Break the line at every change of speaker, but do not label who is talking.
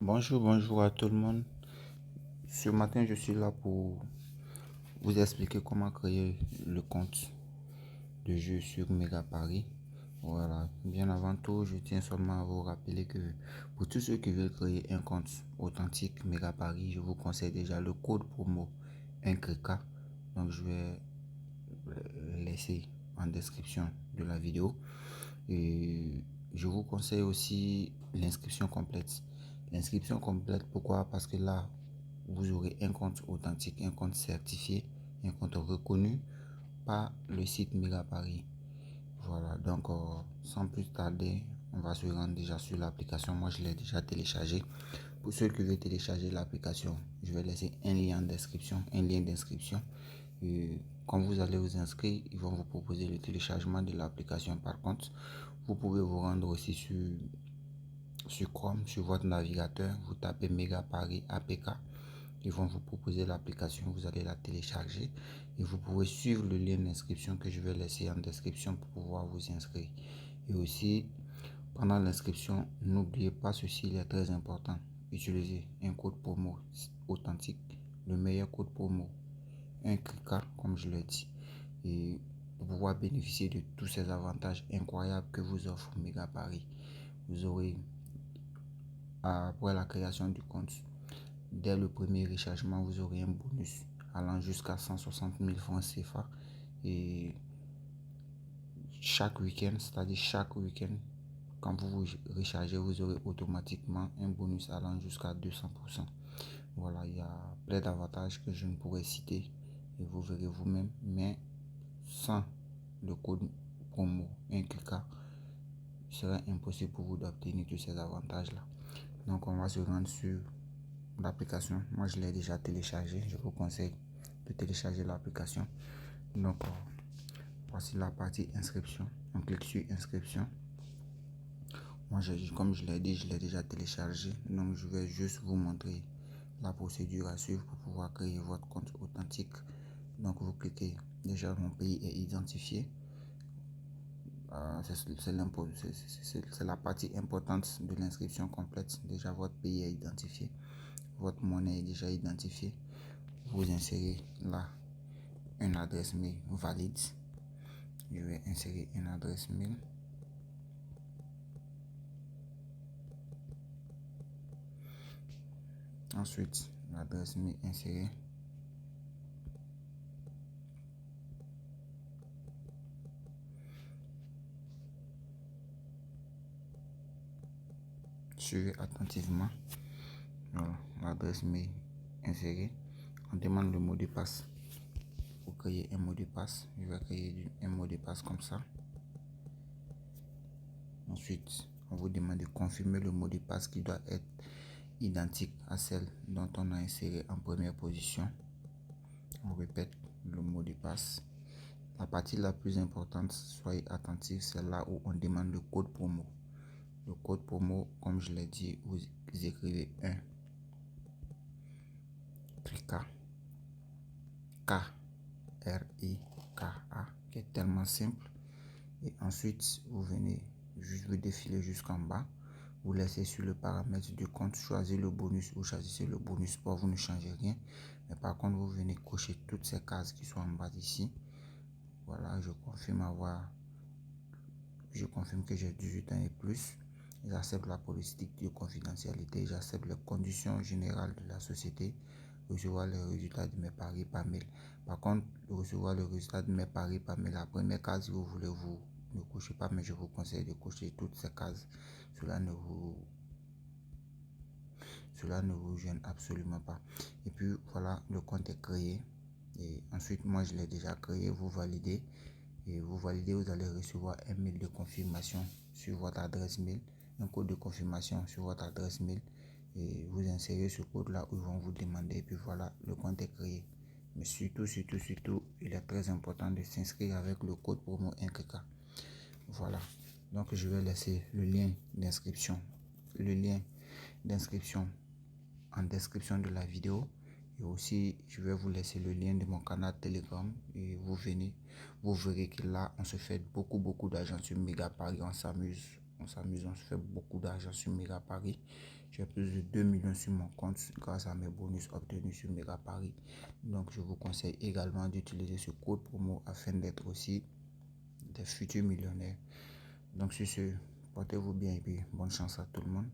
Bonjour à tout le monde. Ce matin, je suis là pour vous expliquer comment créer le compte de jeu sur Mega Paris. Voilà. Bien avant tout, je tiens seulement à vous rappeler que pour tous ceux qui veulent créer un compte authentique Mega Paris, je vous conseille déjà le code promo 1KK. Donc, je vais laisser en description de la vidéo. Et je vous conseille aussi l'inscription complète. L'inscription complète, pourquoi? Parce que là, vous aurez un compte authentique, un compte certifié, un compte reconnu par le site Mega Paris. Voilà, donc sans plus tarder, on va se rendre déjà sur l'application. Moi, je l'ai déjà téléchargé. Pour ceux qui veulent télécharger l'application, je vais laisser un lien en description, un lien d'inscription. Quand vous allez vous inscrire, ils vont vous proposer le téléchargement de l'application. Par contre, vous pouvez vous rendre aussi sur Chrome, sur votre navigateur. Vous tapez Mega Paris APK. Ils vont vous proposer l'application. Vous allez la télécharger et vous pouvez suivre le lien d'inscription que je vais laisser en description pour pouvoir vous inscrire. Et aussi, pendant l'inscription, n'oubliez pas ceci, il est très important. Utilisez un code promo authentique, le meilleur code promo, un CRICA, comme je l'ai dit. Et pour pouvoir bénéficier de tous ces avantages incroyables que vous offre Mega Paris, vous aurez, après la création du compte, dès le premier rechargement, vous aurez un bonus allant jusqu'à 160 000 francs CFA. Et chaque week-end, c'est-à-dire chaque week-end, quand vous vous rechargez, vous aurez automatiquement un bonus allant jusqu'à 200%. Voilà, il y a plein d'avantages que je ne pourrais citer et vous verrez vous-même. Mais sans le code promo 1KK, il serait impossible pour vous d'obtenir tous ces avantages-là. Donc, on va se rendre sur l'application. Moi, je l'ai déjà téléchargé. Je vous conseille de télécharger l'application. Donc, voici la partie inscription. On clique sur inscription. Moi, comme je l'ai dit, je l'ai déjà téléchargé. Donc, je vais juste vous montrer la procédure à suivre pour pouvoir créer votre compte authentique. Donc, vous cliquez. Déjà, mon pays est identifié. C'est la partie importante de l'inscription complète. Déjà, votre pays est identifié. Votre monnaie est déjà identifiée. Vous insérez là une adresse mail valide. Je vais insérer une adresse mail. Ensuite, l'adresse mail insérée. Suivez attentivement. Voilà, l'adresse mail insérée. On demande le mot de passe. Pour créer un mot de passe, je vais créer un mot de passe comme ça. Ensuite, on vous demande de confirmer le mot de passe qui doit être identique à celle dont on a inséré en première position. On répète le mot de passe. La partie la plus importante, soyez attentifs, c'est là où on demande le code promo. Le code promo, comme je l'ai dit, vous écrivez 1 KRIKA, K-R-I-K-A, qui est tellement simple. Et ensuite, vous venez juste vous défiler jusqu'en bas. Vous laissez sur le paramètre du compte, choisir le bonus ou choisissez le bonus sport, vous ne changez rien. Mais par contre, vous venez cocher toutes ces cases qui sont en bas ici. Voilà, je confirme que j'ai 18 ans et plus. J'accepte la politique de confidentialité. J'accepte les conditions générales de la société. Recevoir les résultats de mes paris par mail. Par contre, recevoir le résultat de mes paris par mail, la première case, si vous voulez, vous ne cochez pas, mais je vous conseille de cocher toutes ces cases. Cela ne vous gêne absolument pas. Et puis voilà, le compte est créé. Et ensuite, moi, je l'ai déjà créé. Vous validez. Et vous validez, vous allez recevoir un mail de confirmation sur votre adresse mail, un code de confirmation sur votre adresse mail. Et vous insérez ce code là où ils vont vous demander. Et puis voilà, le compte est créé. Mais surtout, il est très important de s'inscrire avec le code promo 1KK. Voilà. Donc, je vais laisser le lien d'inscription. Le lien d'inscription en description de la vidéo. Et aussi, je vais vous laisser le lien de mon canal Telegram. Et vous verrez que là, on se fait beaucoup d'argent sur Mega Paris. On s'amuse on s'amuse, on se fait beaucoup d'argent sur Mega Paris. J'ai plus de 2 millions sur mon compte grâce à mes bonus obtenus sur Mega Paris. Donc je vous conseille également d'utiliser ce code promo afin d'être aussi des futurs millionnaires. Donc sur ce, portez-vous bien et puis bonne chance à tout le monde.